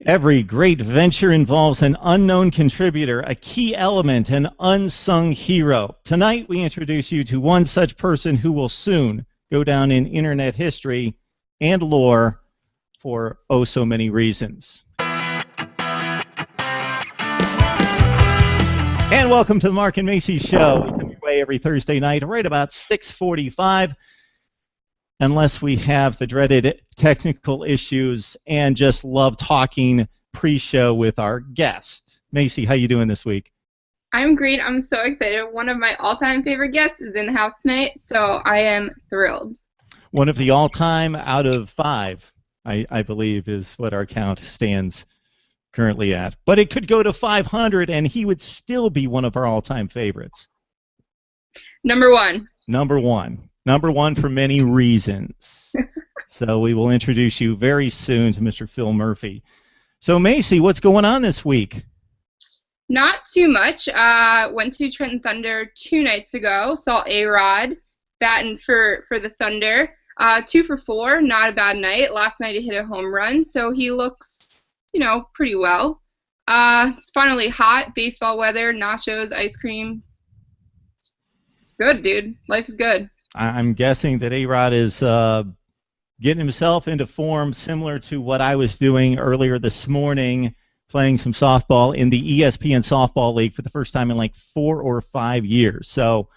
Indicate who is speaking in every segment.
Speaker 1: Every great venture involves an unknown contributor, a key element, an unsung hero. Tonight, we introduce you to one such person who will soon go down in internet history and lore for oh so many reasons. And welcome to the Mark and Macy Show. We come your way every Thursday night, right about 6:45. Unless we have the dreaded technical issues and just love talking pre-show with our guest. Macy, how you doing this week?
Speaker 2: I'm great. I'm so excited. One of my all-time favorite guests is in the house tonight, so I am thrilled.
Speaker 1: One of the all-time out of 5, I believe, is what our count stands currently at. But it could go to 500, and he would still be one of our all-time favorites.
Speaker 2: Number one.
Speaker 1: Number one for many reasons. So we will introduce you very soon to Mr. Phil Murphy. So Macy, what's going on this week?
Speaker 2: Not too much. Went to Trenton Thunder 2 nights ago. Saw A-Rod batting for the Thunder. 2 for 4, not a bad night. Last night he hit a home run, so he looks, pretty well. It's finally hot, baseball weather, nachos, ice cream. It's good, dude. Life is good.
Speaker 1: I'm guessing that A-Rod is getting himself into form similar to what I was doing earlier this morning, playing some softball in the ESPN Softball League for the first time in like 4 or 5 years. So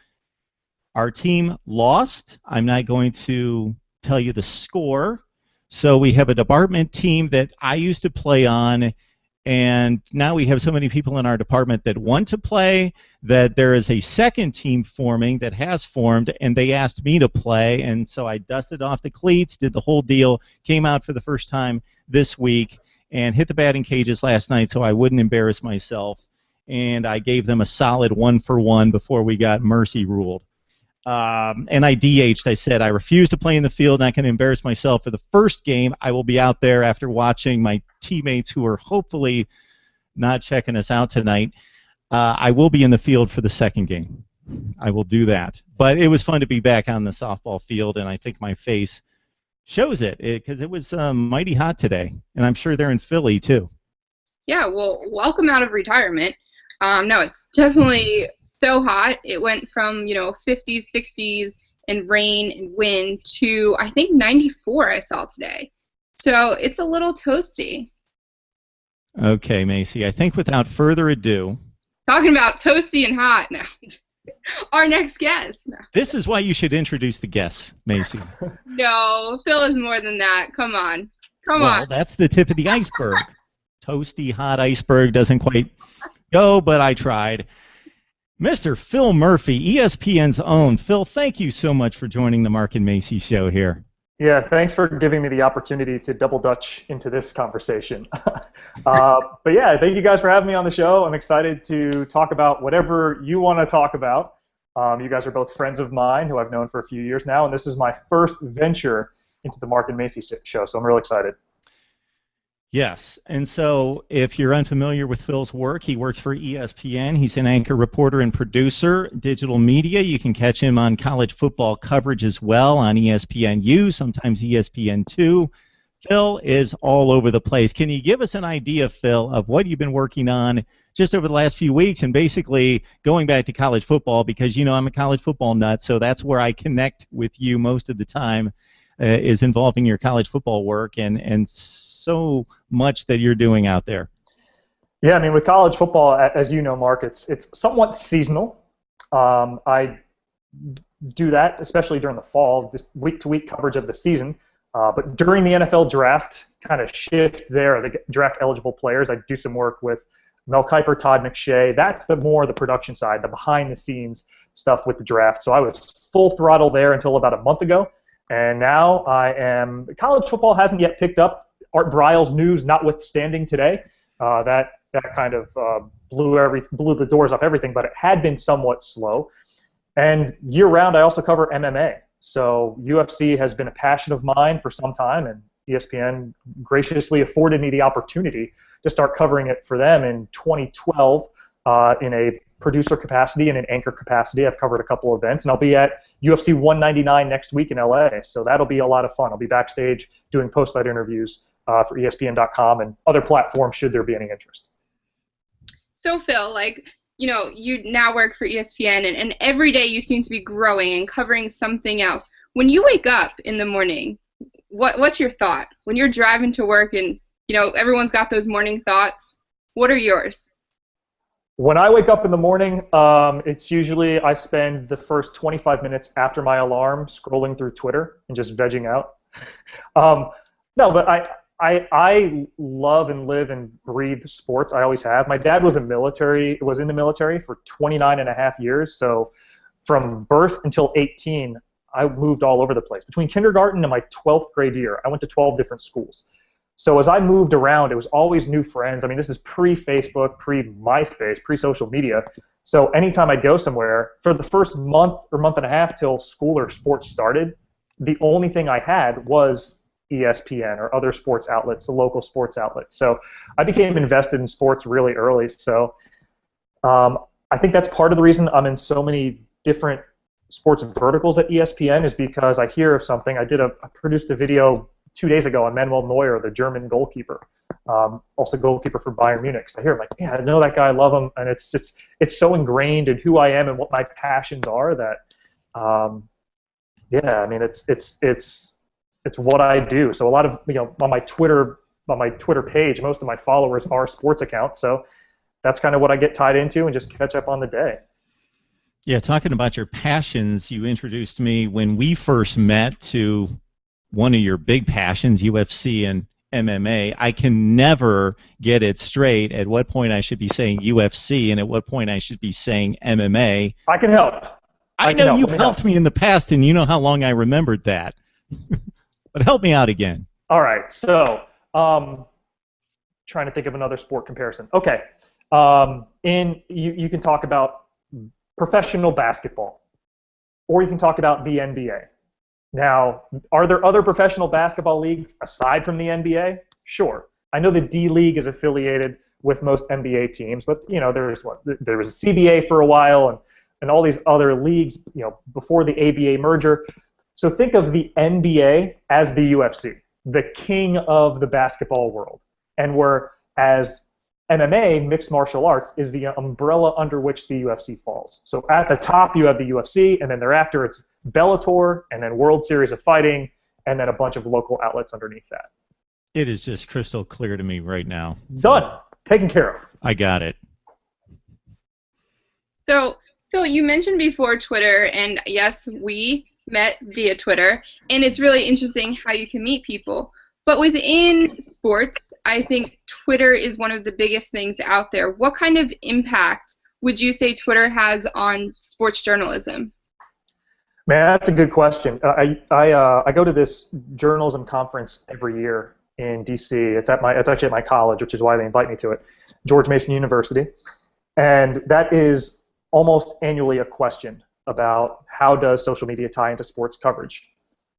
Speaker 1: our team lost. I'm not going to tell you the score. So we have a department team that I used to play on, and now we have so many people in our department that want to play that there is a second team forming that has formed, and they asked me to play, and so I dusted off the cleats, did the whole deal, came out for the first time this week, and hit the batting cages last night so I wouldn't embarrass myself, and I gave them a solid 1-for-1 before we got mercy ruled. And I DH'd. I said, I refuse to play in the field, not going to embarrass myself for the first game. I will be out there after watching my teammates who are hopefully not checking us out tonight. I will be in the field for the second game. I will do that. But it was fun to be back on the softball field, and I think my face shows it because it was mighty hot today, and I'm sure they're in Philly too.
Speaker 2: Yeah, well, welcome out of retirement. No, it's definitely so hot. It went from, 50s, 60s, and rain and wind to, I think, 94 I saw today. So it's a little toasty.
Speaker 1: Okay, Macy, I think without further ado...
Speaker 2: Talking about toasty and hot now. Our next guest. No.
Speaker 1: This is why you should introduce the guests, Macy.
Speaker 2: No, Phil is more than that. Come on.
Speaker 1: Well, that's the tip of the iceberg. Toasty, hot iceberg doesn't quite go, but I tried. Mr. Phil Murphy, ESPN's own. Phil, thank you so much for joining the Mark and Macy show here.
Speaker 3: Yeah, thanks for giving me the opportunity to double dutch into this conversation. But yeah, thank you guys for having me on the show. I'm excited to talk about whatever you want to talk about. You guys are both friends of mine who I've known for a few years now, and this is my first venture into the Mark and Macy show, so I'm real excited.
Speaker 1: Yes, and so if you're unfamiliar with Phil's work, he works for ESPN. He's an anchor, reporter, and producer, digital media. You can catch him on college football coverage as well on ESPNU, sometimes ESPN2. Phil is all over the place. Can you give us an idea, Phil, of what you've been working on just over the last few weeks and basically going back to college football because, I'm a college football nut, so that's where I connect with you most of the time is involving your college football work and so much that you're doing out there.
Speaker 3: Yeah, I mean, with college football, as you know, Mark, it's somewhat seasonal. I do that, especially during the fall, just week-to-week coverage of the season. But during the NFL draft, kind of shift there, the draft-eligible players, I do some work with Mel Kiper, Todd McShay. That's more the production side, the behind-the-scenes stuff with the draft. So I was full throttle there until about a month ago. And now college football hasn't yet picked up. Art Briles news notwithstanding today, that kind of blew the doors off everything, but it had been somewhat slow. And year-round, I also cover MMA. So UFC has been a passion of mine for some time, and ESPN graciously afforded me the opportunity to start covering it for them in 2012 in a producer capacity and an anchor capacity. I've covered a couple of events, and I'll be at UFC 199 next week in LA, so that'll be a lot of fun. I'll be backstage doing post-fight interviews for ESPN.com and other platforms should there be any interest.
Speaker 2: So Phil, like, you now work for ESPN, and every day you seem to be growing and covering something else. When you wake up in the morning, what's your thought? When you're driving to work and, everyone's got those morning thoughts, what are yours?
Speaker 3: When I wake up in the morning, it's usually I spend the first 25 minutes after my alarm scrolling through Twitter and just vegging out. No, but I love and live and breathe sports. I always have. My dad was in the military for 29 and a half years. So from birth until 18, I moved all over the place. Between kindergarten and my 12th grade year, I went to 12 different schools. So as I moved around, it was always new friends. I mean, this is pre-Facebook, pre-MySpace, pre-social media. So anytime I'd go somewhere, for the first month or month and a half till school or sports started, the only thing I had was ESPN or other sports outlets, the local sports outlets. So I became invested in sports really early. So I think that's part of the reason I'm in so many different sports verticals at ESPN is because I hear of something. I produced a video 2 days ago on Manuel Neuer, the German goalkeeper, also goalkeeper for Bayern Munich. So I hear him like, yeah, I know that guy, I love him, and it's so ingrained in who I am and what my passions are that, yeah, I mean, it's what I do. So a lot of, on my Twitter page, most of my followers are sports accounts. So that's kind of what I get tied into and just catch up on the day.
Speaker 1: Yeah, talking about your passions, you introduced me when we first met to one of your big passions, UFC and MMA. I can never get it straight at what point I should be saying UFC and at what point I should be saying MMA.
Speaker 3: I can help.
Speaker 1: I know you helped me in the past, and you know how long I remembered that. But help me out again.
Speaker 3: All right. So, trying to think of another sport comparison. Okay. You can talk about professional basketball, or you can talk about the NBA. Now, are there other professional basketball leagues aside from the NBA? Sure. I know the D League is affiliated with most NBA teams, but there was a CBA for a while and all these other leagues, before the ABA merger. So think of the NBA as the UFC, the king of the basketball world, and whereas MMA, mixed martial arts, is the umbrella under which the UFC falls. So at the top you have the UFC, and then thereafter it's Bellator, and then World Series of Fighting, and then a bunch of local outlets underneath that.
Speaker 1: It is just crystal clear to me right now.
Speaker 3: Done. Taken care of.
Speaker 1: I got it.
Speaker 2: So, Phil, you mentioned before Twitter, and yes, we met via Twitter, and it's really interesting how you can meet people. But within sports, I think Twitter is one of the biggest things out there. What kind of impact would you say Twitter has on sports journalism?
Speaker 3: Man, that's a good question. I go to this journalism conference every year in DC. It's actually at my college, which is why they invite me to it, George Mason University, and that is almost annually a question about how does social media tie into sports coverage,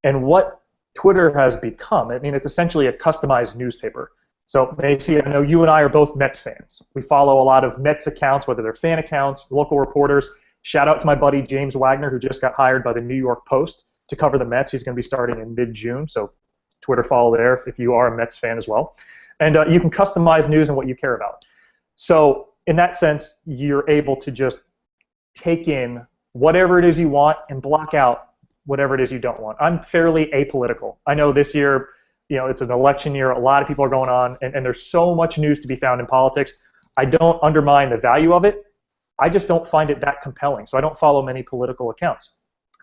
Speaker 3: and what Twitter has become. I mean, it's essentially a customized newspaper. So, Macy, I know you and I are both Mets fans. We follow a lot of Mets accounts, whether they're fan accounts, local reporters. Shout out to my buddy James Wagner, who just got hired by the New York Post to cover the Mets. He's going to be starting in mid-June, so Twitter follow there if you are a Mets fan as well. And you can customize news and what you care about. So, in that sense, you're able to just take in whatever it is you want and block out whatever it is you don't want. I'm fairly apolitical. I know this year, it's an election year. A lot of people are going on, and there's so much news to be found in politics. I don't undermine the value of it. I just don't find it that compelling. So I don't follow many political accounts.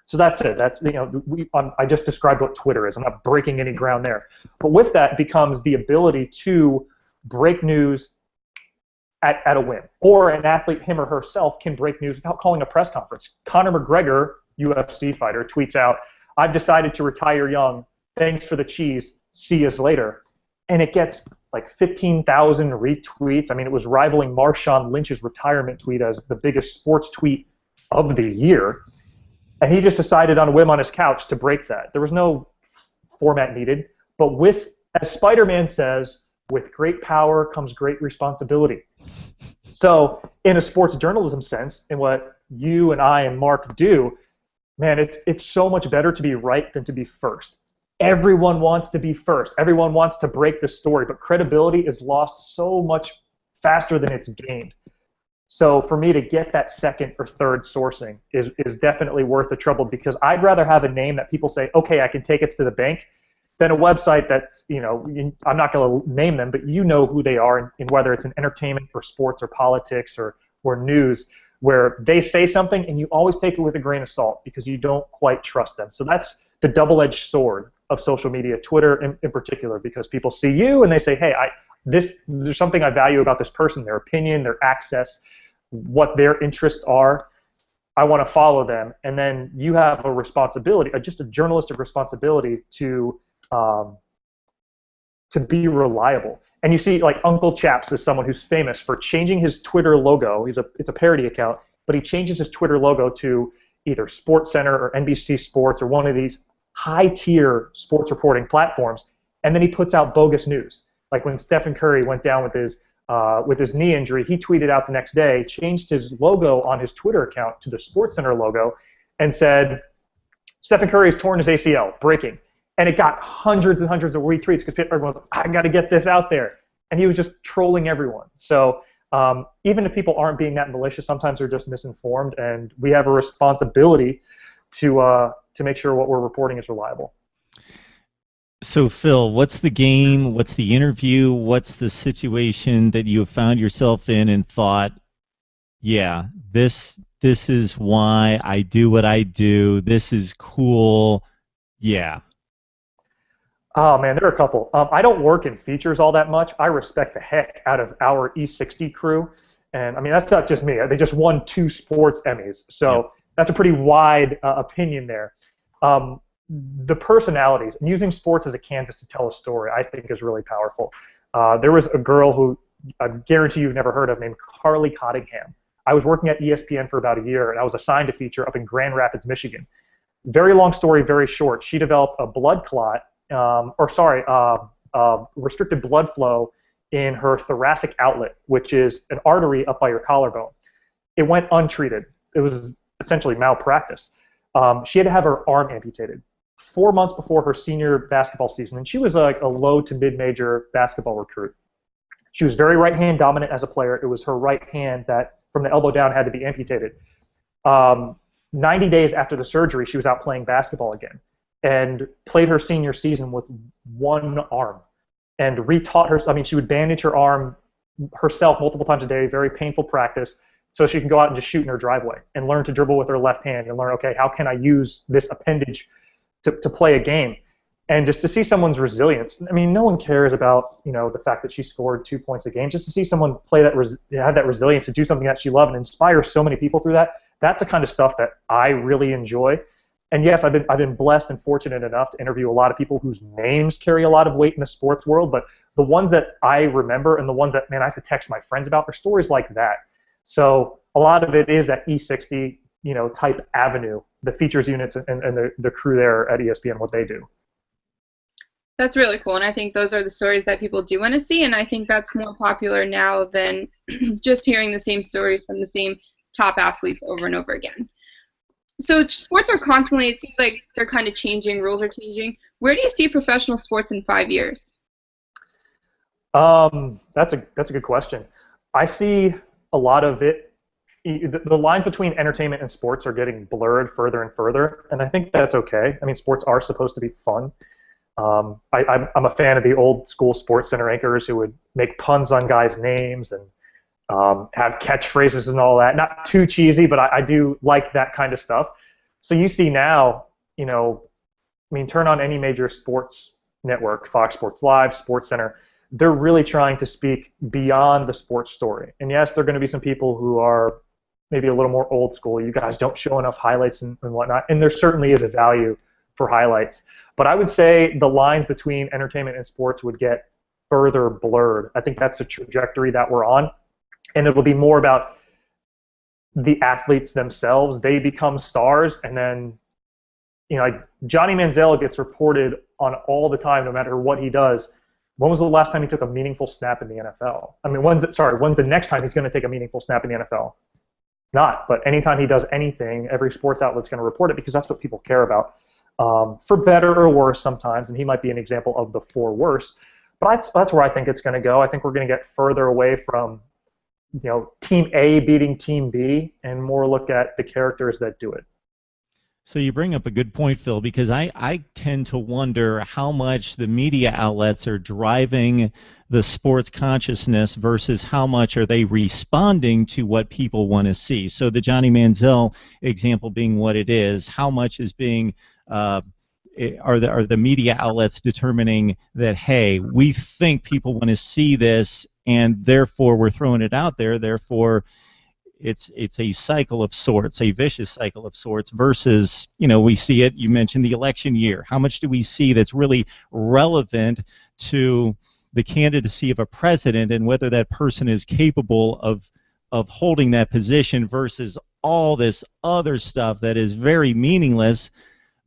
Speaker 3: So that's it. I just described what Twitter is. I'm not breaking any ground there. But with that becomes the ability to break news at a whim. Or an athlete, him or herself, can break news without calling a press conference. Conor McGregor, UFC fighter, tweets out, "I've decided to retire young. Thanks for the cheese. See us later." And it gets like 15,000 retweets. I mean, it was rivaling Marshawn Lynch's retirement tweet as the biggest sports tweet of the year. And he just decided on a whim on his couch to break that. There was no format needed. But as Spider-Man says, with great power comes great responsibility. So in a sports journalism sense, in what you and I and Mark do, man, it's so much better to be right than to be first. everyone wants to be first. Everyone wants to break the story, but credibility is lost so much faster than it's gained. So for me to get that second or third sourcing is definitely worth the trouble, because I'd rather have a name that people say, okay, I can take it to the bank, than a website that's, I'm not going to name them, but you know who they are, and whether it's in entertainment or sports or politics or news, where they say something and you always take it with a grain of salt because you don't quite trust them. So that's the double-edged sword of social media, Twitter in particular, because people see you and they say, hey, there's something I value about this person, their opinion, their access, what their interests are. I want to follow them. And then you have a responsibility, just a journalistic responsibility to be reliable. And you see, like, Uncle Chaps is someone who's famous for changing his Twitter logo. It's a parody account, but he changes his Twitter logo to either SportsCenter or NBC Sports or one of these high-tier sports reporting platforms, and then he puts out bogus news. Like when Stephen Curry went down with his knee injury, he tweeted out the next day, changed his logo on his Twitter account to the SportsCenter logo, and said, Stephen Curry has torn his ACL, breaking. And it got hundreds and hundreds of retweets because everyone's like, I got to get this out there. And he was just trolling everyone. So even if people aren't being that malicious, sometimes they're just misinformed, and we have a responsibility to make sure what we're reporting is reliable.
Speaker 1: So, Phil, what's the game? What's the interview? What's the situation that you have found yourself in and thought, yeah, this is why I do what I do. This is cool. Yeah.
Speaker 3: Oh, man, there are a couple. I don't work in features all that much. I respect the heck out of our E60 crew. And, I mean, that's not just me. They just won 2 sports Emmys. So that's a pretty wide opinion there. The personalities, and using sports as a canvas to tell a story, I think is really powerful. There was a girl who I guarantee you've never heard of named Carly Cottingham. I was working at ESPN for about a year, and I was assigned a feature up in Grand Rapids, Michigan. Very long story, very short. She developed a blood clot, restricted blood flow in her thoracic outlet, which is an artery up by your collarbone. It went untreated. It was essentially malpractice. She had to have her arm amputated 4 months before her senior basketball season, and she was like a low to mid-major basketball recruit. She was very right-hand dominant as a player. It was her right hand that, from the elbow down, had to be amputated. 90 days after the surgery, she was out playing basketball again and played her senior season with one arm and retaught her. I mean, she would bandage her arm herself multiple times a day, very painful practice, so she can go out and just shoot in her driveway and learn to dribble with her left hand and learn, okay, how can I use this appendage to play a game? And just to see someone's resilience. I mean, no one cares about, the fact that she scored 2 points a game. Just to see someone play have that resilience to do something that she loved and inspire so many people through that, that's the kind of stuff that I really enjoy. And yes, I've been blessed and fortunate enough to interview a lot of people whose names carry a lot of weight in the sports world, but the ones that I remember and the ones that, man, I have to text my friends about are stories like that. So a lot of it is that E60, type avenue, the features units and the crew there at ESPN, what they do.
Speaker 2: That's really cool, and I think those are the stories that people do want to see, and I think that's more popular now than just hearing the same stories from the same top athletes over and over again. So sports are constantly, it seems like they're kind of changing, rules are changing. Where do you see professional sports in 5 years?
Speaker 3: That's a good question. I see a lot of it, the lines between entertainment and sports are getting blurred further and further, and I think that's okay. I mean, sports are supposed to be fun. I'm a fan of the old school Sports Center anchors who would make puns on guys' names and have catchphrases and all that. Not too cheesy, but I do like that kind of stuff. So you see now, turn on any major sports network, Fox Sports Live, Sports Center, they're really trying to speak beyond the sports story. And yes, there are going to be some people who are maybe a little more old school. You guys don't show enough highlights and whatnot. And there certainly is a value for highlights. But I would say the lines between entertainment and sports would get further blurred. I think that's a trajectory that we're on. And it'll be more about the athletes themselves. They become stars, and then, like Johnny Manziel gets reported on all the time, no matter what he does. When was the last time he took a meaningful snap in the NFL? I mean, when's the next time he's going to take a meaningful snap in the NFL? Not, but anytime he does anything, every sports outlet's going to report it because that's what people care about. for better or worse sometimes, and he might be an example of the for worse. But that's where I think it's going to go. I think we're going to get further away from, Team A beating Team B and more look at the characters that do it.
Speaker 1: So you bring up a good point, Phil, because I tend to wonder how much the media outlets are driving the sports consciousness versus how much are they responding to what people want to see. So the Johnny Manziel example being what it is, how much is being are the media outlets determining that, hey, we think people want to see this and therefore we're throwing it out there, therefore it's a cycle of sorts, a vicious cycle of sorts, versus, we see it, you mentioned the election year. How much do we see that's really relevant to the candidacy of a president and whether that person is capable of holding that position versus all this other stuff that is very meaningless?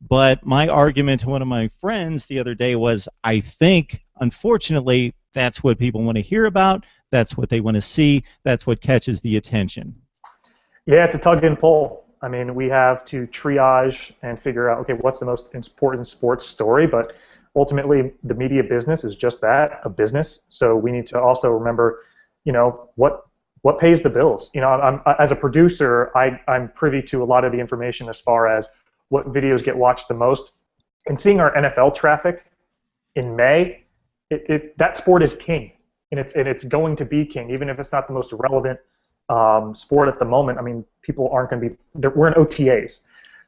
Speaker 1: But my argument to one of my friends the other day was, I think, unfortunately, that's what people want to hear about. That's what they want to see. That's what catches the attention.
Speaker 3: Yeah, it's a tug and pull. I mean, we have to triage and figure out, okay, what's the most important sports story? But ultimately, the media business is just that, a business. So we need to also remember, what pays the bills. As a producer, I'm privy to a lot of the information as far as what videos get watched the most. And seeing our NFL traffic in May, that sport is king. And it's going to be king, even if it's not the most relevant sport at the moment. I mean, people aren't going to be. We're in OTAs,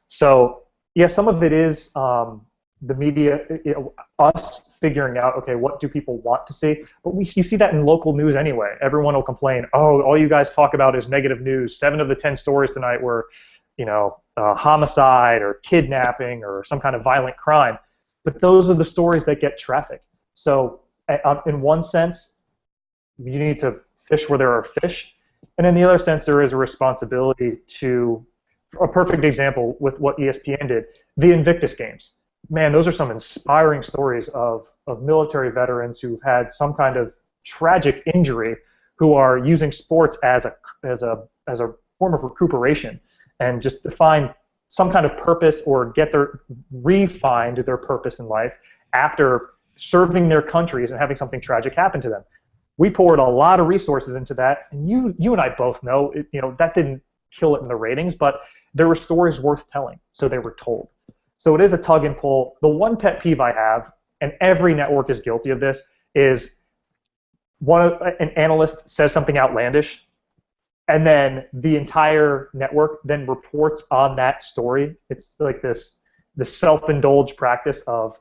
Speaker 3: so yeah, some of it is the media, us figuring out, okay, what do people want to see? But you see that in local news anyway. Everyone will complain, oh, all you guys talk about is negative news. 7 of the 10 stories tonight were, homicide or kidnapping or some kind of violent crime. But those are the stories that get traffic. So in one sense, you need to fish where there are fish. And in the other sense, there is a responsibility to, a perfect example with what ESPN did, the Invictus Games. Man, those are some inspiring stories of military veterans who've had some kind of tragic injury who are using sports as a form of recuperation and just to find some kind of purpose or re-find their purpose in life after serving their countries and having something tragic happen to them. We poured a lot of resources into that, and you and I both know, that didn't kill it in the ratings, but there were stories worth telling, so they were told. So it is a tug and pull. The one pet peeve I have, and every network is guilty of this, is an analyst says something outlandish, and then the entire network then reports on that story. It's like the self-indulged practice of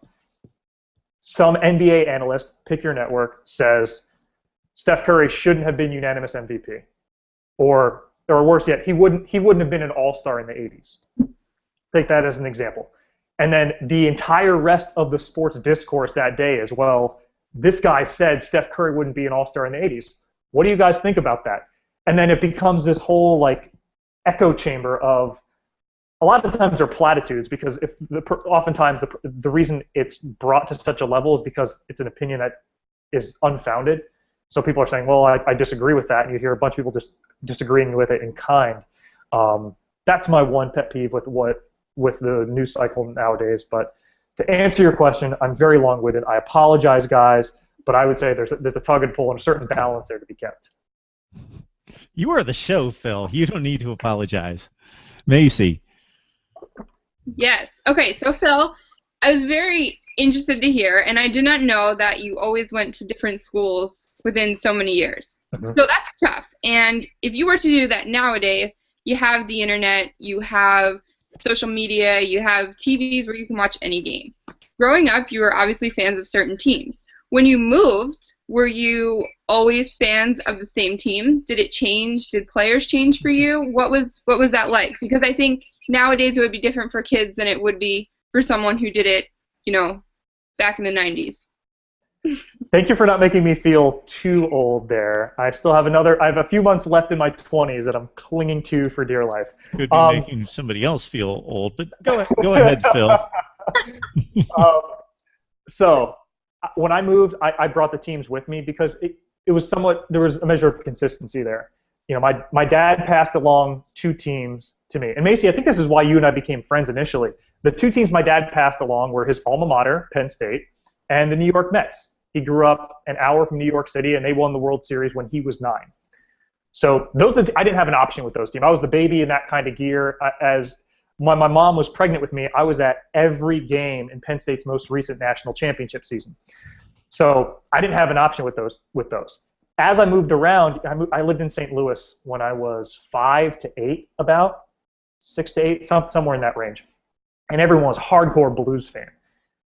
Speaker 3: some NBA analyst, pick your network, says Steph Curry shouldn't have been unanimous MVP, or worse yet, he wouldn't have been an all-star in the 80s. Take that as an example. And then the entire rest of the sports discourse that day is, well, this guy said Steph Curry wouldn't be an all-star in the 80s. What do you guys think about that? And then it becomes this whole echo chamber of, a lot of times they're platitudes, because oftentimes the reason it's brought to such a level is because it's an opinion that is unfounded. So people are saying, well, I disagree with that, and you hear a bunch of people just disagreeing with it in kind. That's my one pet peeve with the news cycle nowadays. But to answer your question, I'm very long-winded. I apologize, guys, but I would say there's a tug and pull and a certain balance there to be kept.
Speaker 1: You are the show, Phil. You don't need to apologize. Macy.
Speaker 2: Yes. Okay, so Phil, I was very interested to hear, and I did not know that you always went to different schools within so many years. Mm-hmm. So that's tough. And if you were to do that nowadays, you have the internet, you have social media, you have TVs where you can watch any game. Growing up, you were obviously fans of certain teams. When you moved, were you always fans of the same team? Did it change? Did players change for you? What was that like? Because I think nowadays it would be different for kids than it would be for someone who did it, back in the 90s.
Speaker 3: Thank you for not making me feel too old there. I have a few months left in my 20s that I'm clinging to for dear life.
Speaker 1: Could be making somebody else feel old, but go ahead, Phil.
Speaker 3: So when I moved, I brought the teams with me because it was there was a measure of consistency there. My dad passed along 2 teams to me. And Macy, I think this is why you and I became friends initially. The two teams my dad passed along were his alma mater, Penn State, and the New York Mets. He grew up an hour from New York City, and they won the World Series when he was 9. So I didn't have an option with those teams. I was the baby in that kind of gear. As my mom was pregnant with me, I was at every game in Penn State's most recent national championship season. So I didn't have an option with those. As I moved around, I lived in St. Louis when I was 5 to 8, about 6 to 8, somewhere in that range. And everyone was a hardcore Blues fan.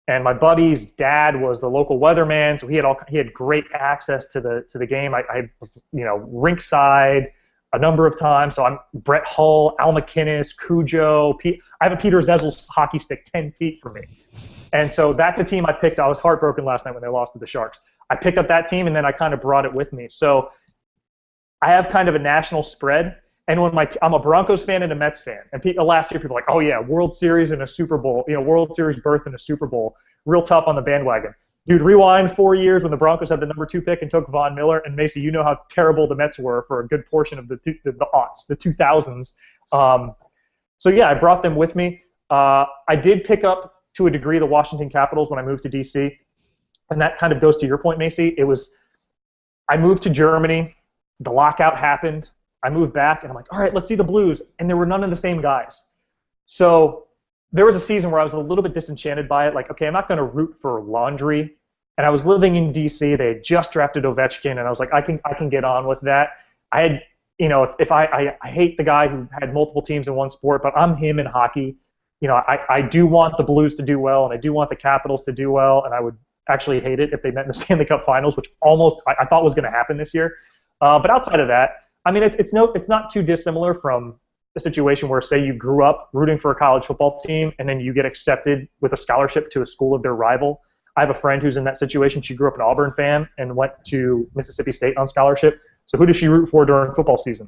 Speaker 3: And my buddy's dad was the local weatherman, so he had great access to the game. I was, rinkside a number of times. So I'm Brett Hull, Al McInnes, Cujo. I have a Peter Zezel's hockey stick 10 feet from me. And so that's a team I picked. I was heartbroken last night when they lost to the Sharks. I picked up that team, and then I kind of brought it with me. So I have kind of a national spread. And when I'm a Broncos fan and a Mets fan, and last year people were like, oh yeah, World Series and a Super Bowl, World Series berth and a Super Bowl, real tough on the bandwagon. Dude, rewind 4 years when the Broncos had the number 2 pick and took Von Miller, and Macy, you know how terrible the Mets were for a good portion of the aughts, the 2000s. So yeah, I brought them with me. I did pick up to a degree the Washington Capitals when I moved to DC, and that kind of goes to your point, Macy. I moved to Germany, the lockout happened. I moved back, and I'm like, all right, let's see the Blues. And there were none of the same guys. So there was a season where I was a little bit disenchanted by it. Like, okay, I'm not going to root for laundry. And I was living in D.C. They had just drafted Ovechkin, and I was like, I can get on with that. I had, if I hate the guy who had multiple teams in one sport, but I'm him in hockey. I do want the Blues to do well, and I do want the Capitals to do well, and I would actually hate it if they met in the Stanley Cup Finals, which almost I thought was going to happen this year. But outside of that, I mean, it's not too dissimilar from a situation where, say, you grew up rooting for a college football team and then you get accepted with a scholarship to a school of their rival. I have a friend who's in that situation. She grew up an Auburn fan and went to Mississippi State on scholarship. So who does she root for during football season?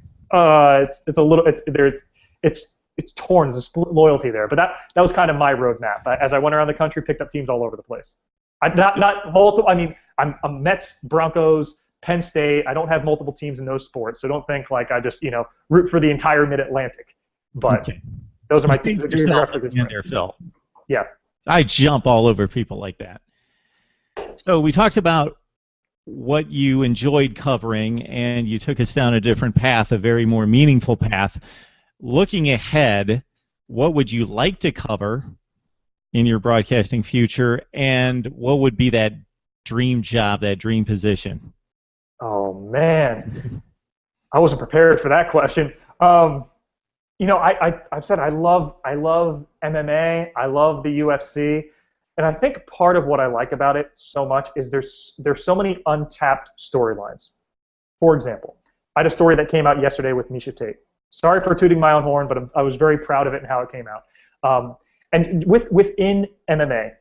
Speaker 3: It's torn. There's a split loyalty there. But that was kind of my roadmap. As I went around the country, picked up teams all over the place. I'm Mets, Broncos, Penn State. I don't have multiple teams in those sports, so don't think like I just root for the entire Mid-Atlantic. But
Speaker 1: okay.
Speaker 3: Those are my teams.
Speaker 1: Phil.
Speaker 3: Yeah.
Speaker 1: I jump all over people like that. So we talked about what you enjoyed covering, and you took us down a different path, a very more meaningful path. Looking ahead, what would you like to cover in your broadcasting future, and what would be that dream job, that dream position?
Speaker 3: Oh man, I wasn't prepared for that question. I've said I love MMA. I love the UFC, and I think part of what I like about it so much is there's so many untapped storylines. For example, I had a story that came out yesterday with Miesha Tate. Sorry for tooting my own horn, but I was very proud of it and how it came out. And within MMA,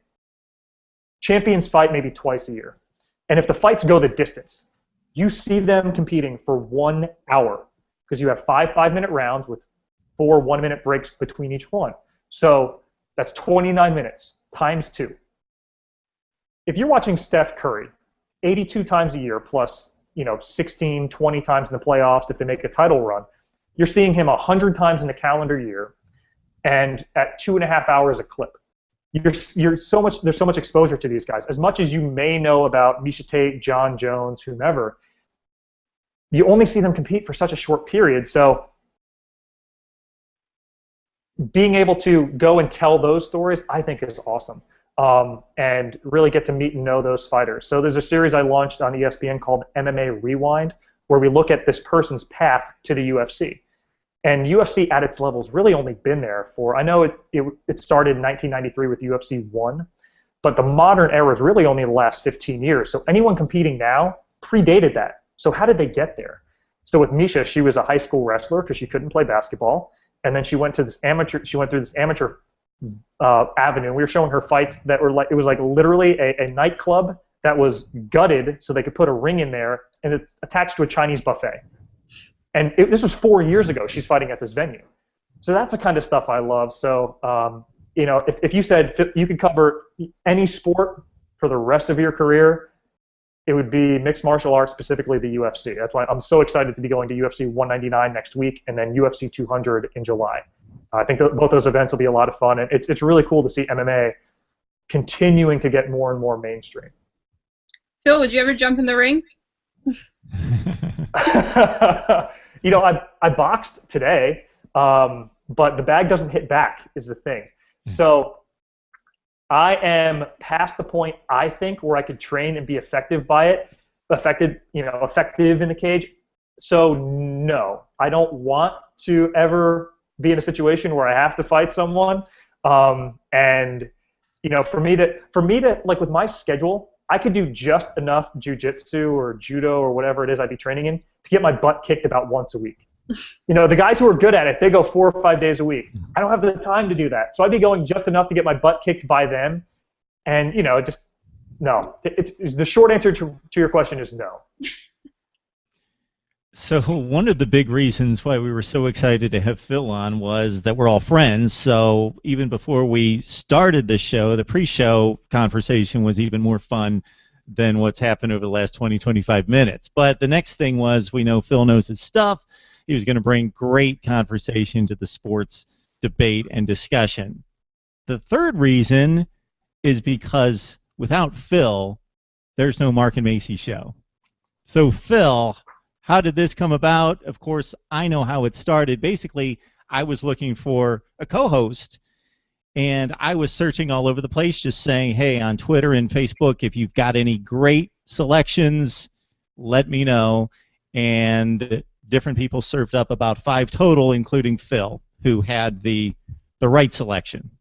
Speaker 3: champions fight maybe twice a year, and if the fights go the distance, you see them competing for 1 hour because you have 5 5-minute rounds with 4 1-minute breaks between each one. So that's 29 minutes times 2. If you're watching Steph Curry 82 times a year plus 16, 20 times in the playoffs if they make a title run, you're seeing him 100 times in a calendar year and at 2.5 hours a clip. There's so much exposure to these guys. As much as you may know about Miesha Tate, John Jones, whomever, you only see them compete for such a short period. So being able to go and tell those stories, I think, is awesome, and really get to meet and know those fighters. So there's a series I launched on ESPN called MMA Rewind, where we look at this person's path to the UFC. And UFC at its level has really only been there for, I know it started in 1993 with UFC 1, but the modern era is really only the last 15 years. So anyone competing now predated that. So how did they get there? So with Miesha, she was a high school wrestler because she couldn't play basketball, and then she went through this amateur avenue. We were showing her fights that were it was like literally a nightclub that was gutted so they could put a ring in there, and it's attached to a Chinese buffet. And this was 4 years ago. She's fighting at this venue. So that's the kind of stuff I love. So, if you said you could cover any sport for the rest of your career, it would be mixed martial arts, specifically the UFC. That's why I'm so excited to be going to UFC 199 next week and then UFC 200 in July. I think both those events will be a lot of fun, and it's really cool to see MMA continuing to get more and more mainstream.
Speaker 2: Phil, would you ever jump in the ring?
Speaker 3: You know, I boxed today, but the bag doesn't hit back is the thing. So I am past the point, I think, where I could train and be effective effective in the cage. So no, I don't want to ever be in a situation where I have to fight someone. And you know, for me to like with my schedule, I could do just enough jiu-jitsu or judo or whatever it is I'd be training in to get my butt kicked about once a week. You know, the guys who are good at it, they go 4 or 5 days a week. I don't have the time to do that. So I'd be going just enough to get my butt kicked by them. And, you know, just, no. The short answer to your question is no.
Speaker 1: So one of the big reasons why we were so excited to have Phil on was that we're all friends. So even before we started the show, the pre-show conversation was even more fun than what's happened over the last 20, 25 minutes. But the next thing was we know Phil knows his stuff. He was going to bring great conversation to the sports debate and discussion. The third reason is because without Phil, there's no Mark and Macy show. So Phil, how did this come about? Of course, I know how it started. Basically, I was looking for a co-host, and I was searching all over the place just saying, hey, on Twitter and Facebook, if you've got any great selections, let me know. And different people served up about 5 total, including Phil, who had the right selection.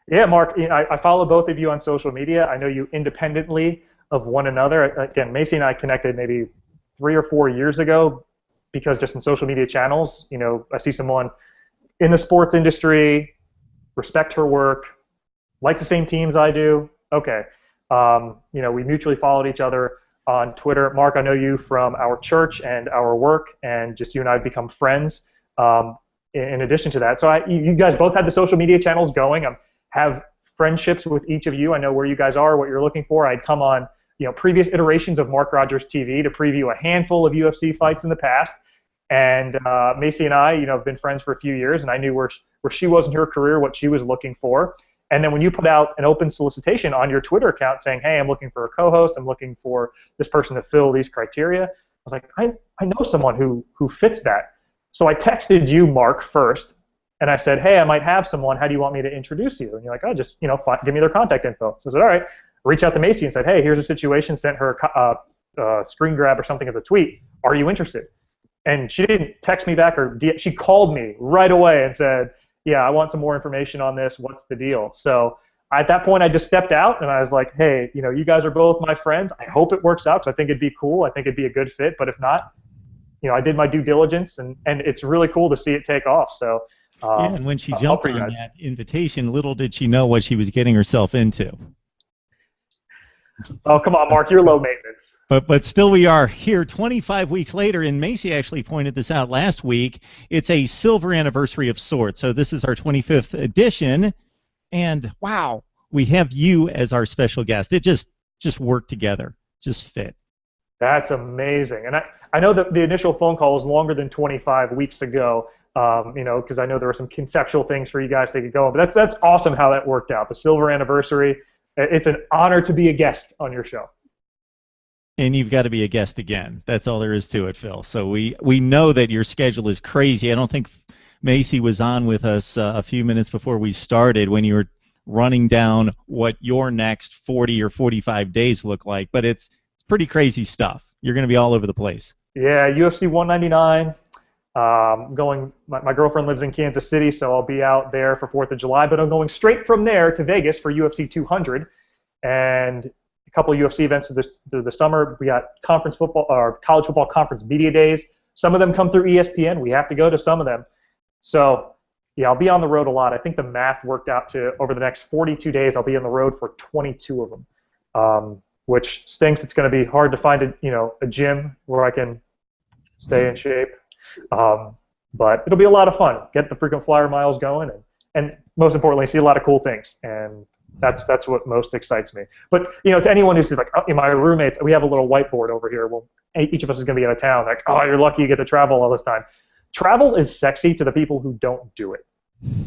Speaker 3: Yeah, Mark, I follow both of you on social media. I know you independently of one another. Again, Macy and I connected maybe 3 or 4 years ago because just in social media channels, you know, I see someone in the sports industry, respect her work, likes the same teams I do. Okay. You know, we mutually followed each other on Twitter. Mark, I know you from our church and our work, and just you and I have become friends in addition to that. So you guys both had the social media channels going. I have friendships with each of you. I know where you guys are, what you're looking for. I'd come on, you know, previous iterations of Mark Rogers TV to preview a handful of UFC fights in the past. And Macy and I, you know, have been friends for a few years, and I knew where she was in her career, what she was looking for. And then when you put out an open solicitation on your Twitter account saying, hey, I'm looking for a co-host, I'm looking for this person to fill these criteria, I was like, I know someone who fits that. So I texted you, Mark, first, and I said, hey, I might have someone. How do you want me to introduce you? And you're like, oh, just, you know, give me their contact info. So I said, all right. Reach out to Macy and said, hey, here's a situation, sent her a screen grab or something of the tweet. Are you interested? And she didn't text me back she called me right away and said, yeah, I want some more information on this. What's the deal? So at that point, I just stepped out and I was like, hey, you know, you guys are both my friends. I hope it works out because I think it'd be cool. I think it'd be a good fit. But if not, you know, I did my due diligence and it's really cool to see it take off. So
Speaker 1: yeah, and when she jumped on that invitation, little did she know what she was getting herself into.
Speaker 3: Oh, come on, Mark, you're low maintenance.
Speaker 1: But still we are here 25 weeks later, and Macy actually pointed this out last week. It's a silver anniversary of sorts. So this is our 25th edition, and wow, we have you as our special guest. It just worked together, just fit.
Speaker 3: That's amazing. And I know that the initial phone call was longer than 25 weeks ago, you know, because I know there were some conceptual things for you guys to get going. But that's awesome how that worked out. The silver anniversary. It's an honor to be a guest on your show.
Speaker 1: And you've got to be a guest again. That's all there is to it, Phil. So we know that your schedule is crazy. I don't think Macy was on with us a few minutes before we started when you were running down what your next 40 or 45 days look like. But it's pretty crazy stuff. You're going to be all over the place.
Speaker 3: Yeah, UFC 199. My girlfriend lives in Kansas City, so I'll be out there for 4th of July, but I'm going straight from there to Vegas for UFC 200 and a couple of UFC events through the summer. We got conference football or college football conference media days. Some of them come through ESPN. We have to go to some of them. So, yeah, I'll be on the road a lot. I think the math worked out to over the next 42 days, I'll be on the road for 22 of them, which stinks. It's going to be hard to find a gym where I can stay in shape. But it'll be a lot of fun. Get the frequent flyer miles going, and most importantly, see a lot of cool things. And that's what most excites me. But to anyone who's like, oh, my roommates, we have a little whiteboard over here. Well, each of us is going to be out of town. Like, oh, you're lucky you get to travel all this time. Travel is sexy to the people who don't do it.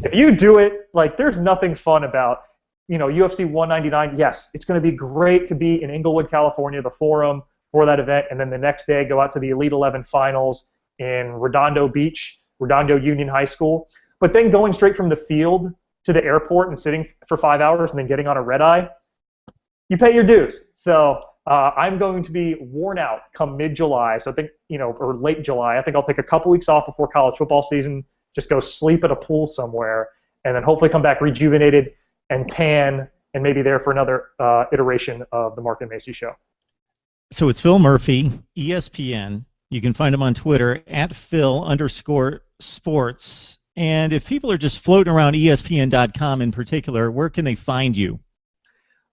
Speaker 3: If you do it, like, there's nothing fun about, UFC 199. Yes, it's going to be great to be in Inglewood, California, the Forum for that event, and then the next day go out to the Elite 11 finals in Redondo Beach, Redondo Union High School. But then going straight from the field to the airport and sitting for 5 hours and then getting on a red eye, you pay your dues. So I'm going to be worn out come mid-July. So I think, or late July. I think I'll take a couple weeks off before college football season, just go sleep at a pool somewhere, and then hopefully come back rejuvenated and tan and maybe there for another iteration of the Mark and Macy show.
Speaker 1: So it's Phil Murphy, ESPN. You can find him on Twitter at Phil_sports. And if people are just floating around ESPN.com in particular, where can they find you?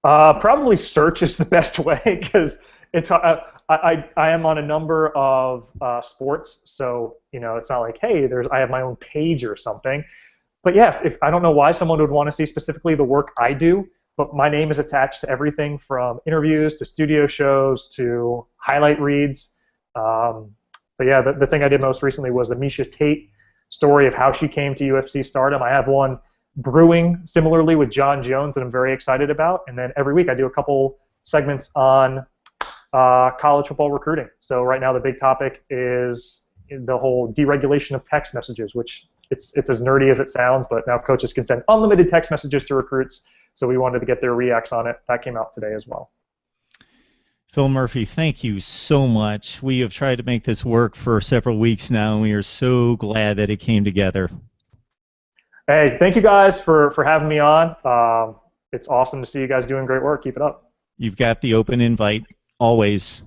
Speaker 3: Probably search is the best way because it's I am on a number of sports, so it's not like, hey, I have my own page or something. But yeah, if I don't know why someone would want to see specifically the work I do, but my name is attached to everything from interviews to studio shows to highlight reads. But yeah, the thing I did most recently was the Misha Tate story of how she came to UFC stardom. I have one brewing similarly with John Jones that I'm very excited about, and then every week I do a couple segments on college football recruiting. So right now the big topic is the whole deregulation of text messages, which it's as nerdy as it sounds, but now coaches can send unlimited text messages to recruits. So we wanted to get their reacts on it. That came out today as well.
Speaker 1: Phil Murphy, thank you so much. We have tried to make this work for several weeks now, and we are so glad that it came together.
Speaker 3: Hey, thank you guys for having me on. It's awesome to see you guys doing great work. Keep it up.
Speaker 1: You've got the open invite, always.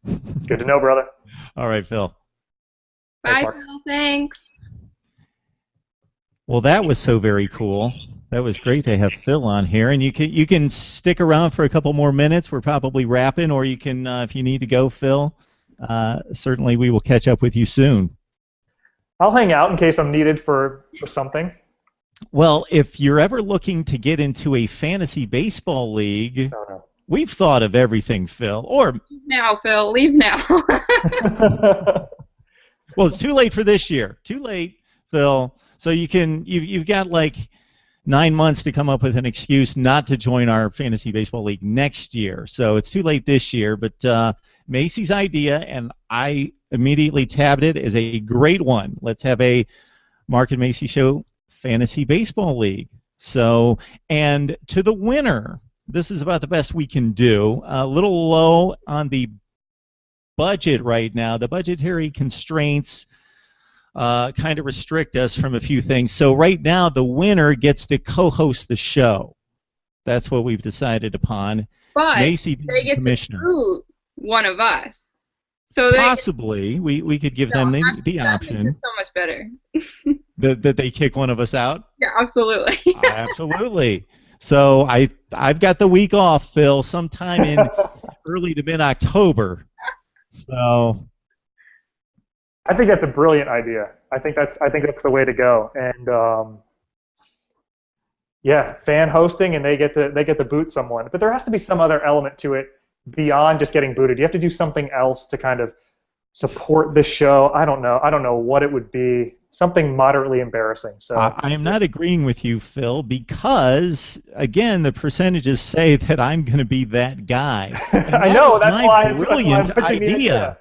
Speaker 3: Good to know, brother.
Speaker 1: All right, Phil.
Speaker 2: Bye, Phil. Thanks.
Speaker 1: Well, that was so very cool. That was great to have Phil on here, and you can stick around for a couple more minutes. We're probably wrapping, or you can, if you need to go, Phil. Certainly, we will catch up with you soon.
Speaker 3: I'll hang out in case I'm needed for something.
Speaker 1: Well, if you're ever looking to get into a fantasy baseball league, we've thought of everything, Phil. Or
Speaker 2: now, Phil, leave now.
Speaker 1: Well, it's too late for this year. Too late, Phil. So you've got like 9 months to come up with an excuse not to join our fantasy baseball league next year. So it's too late this year. But Macy's idea, and I immediately tabbed it as a great one. Let's have a Mark and Macy show fantasy baseball league. So, and to the winner, this is about the best we can do. A little low on the budget right now. The budgetary constraints kind of restrict us from a few things. So right now, the winner gets to co-host the show. That's what we've decided upon.
Speaker 2: But
Speaker 1: Macy,
Speaker 2: they get
Speaker 1: commissioner.
Speaker 2: to root one of us. So
Speaker 1: possibly we could give them the option.
Speaker 2: Makes it so much better.
Speaker 1: That they kick one of us out?
Speaker 2: Yeah, absolutely.
Speaker 1: Absolutely. So I've got the week off, Phil, sometime in early to mid-October. So
Speaker 3: I think that's a brilliant idea. I think that's the way to go. And yeah, fan hosting, and they get to boot someone. But there has to be some other element to it beyond just getting booted. You have to do something else to kind of support the show. I don't know what it would be. Something moderately embarrassing. So
Speaker 1: I am not agreeing with you, Phil, because again, the percentages say that I'm going to be that guy.
Speaker 3: I know. That's why I'm
Speaker 1: pitching
Speaker 3: the idea.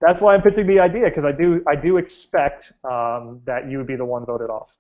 Speaker 3: That's why I'm pitching the idea, because I do expect that you would be the one voted off.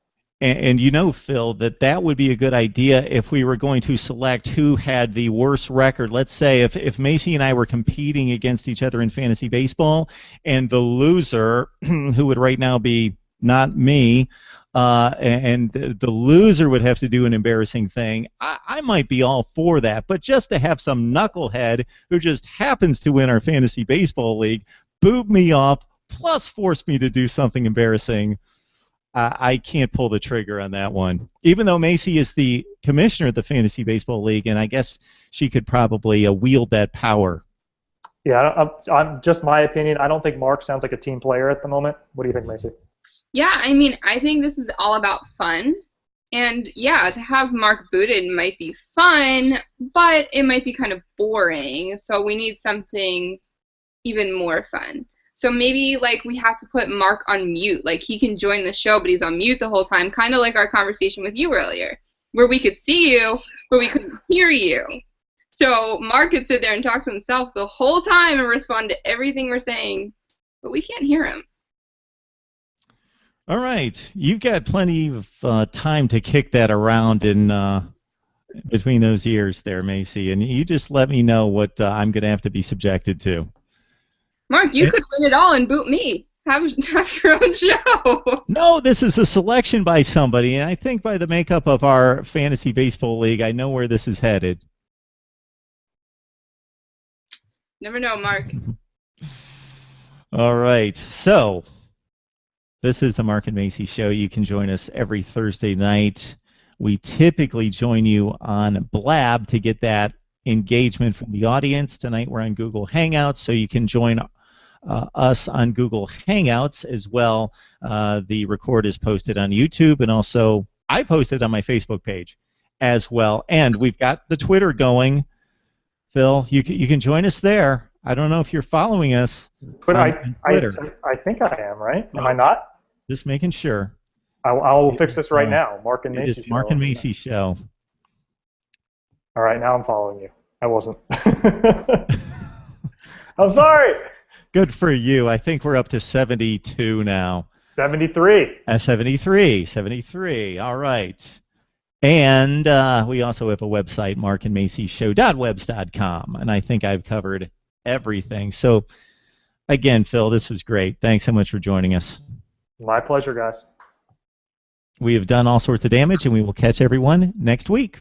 Speaker 1: And you know, Phil, that would be a good idea if we were going to select who had the worst record. Let's say if Macy and I were competing against each other in fantasy baseball, and the loser, who would right now be not me, and the loser would have to do an embarrassing thing, I might be all for that. But just to have some knucklehead who just happens to win our fantasy baseball league boot me off, plus force me to do something embarrassing, I can't pull the trigger on that one. Even though Macy is the commissioner of the Fantasy Baseball League, and I guess she could probably wield that power.
Speaker 3: Yeah, I'm just my opinion. I don't think Mark sounds like a team player at the moment. What do you think, Macy?
Speaker 2: Yeah, I mean, I think this is all about fun. And yeah, to have Mark booted might be fun, but it might be kind of boring. So we need something even more fun. So maybe like we have to put Mark on mute. Like he can join the show, but he's on mute the whole time, kind of like our conversation with you earlier, where we could see you, but we couldn't hear you. So Mark could sit there and talk to himself the whole time and respond to everything we're saying, but we can't hear him.
Speaker 1: All right, you've got plenty of time to kick that around in between those ears there, Macy, and you just let me know what I'm going to have to be subjected to.
Speaker 2: Mark, you could win it all and boot me. Have your own show.
Speaker 1: No, this is a selection by somebody, and I think by the makeup of our fantasy baseball league, I know where this is headed.
Speaker 2: Never know, Mark.
Speaker 1: All right, so this is the Mark and Macy Show. You can join us every Thursday night. We typically join you on Blab to get that engagement from the audience. Tonight we're on Google Hangouts, so you can join us on Google Hangouts as well. The record is posted on YouTube, and also I posted on my Facebook page as well. And we've got the Twitter going. Phil, you can join us there. I don't know if you're following us on Twitter.
Speaker 3: I think I am, right? Am I not?
Speaker 1: Just making sure.
Speaker 3: I will fix this right now. Mark and Macy Show.
Speaker 1: Mark and Macy Show.
Speaker 3: All right, now I'm following you. I wasn't. I'm sorry.
Speaker 1: Good for you. I think we're up to 72 now.
Speaker 3: 73.
Speaker 1: 73. All right. And we also have a website, markandmacyshow.webs.com. And I think I've covered everything. So, again, Phil, this was great. Thanks so much for joining us.
Speaker 3: My pleasure, guys.
Speaker 1: We have done all sorts of damage, and we will catch everyone next week.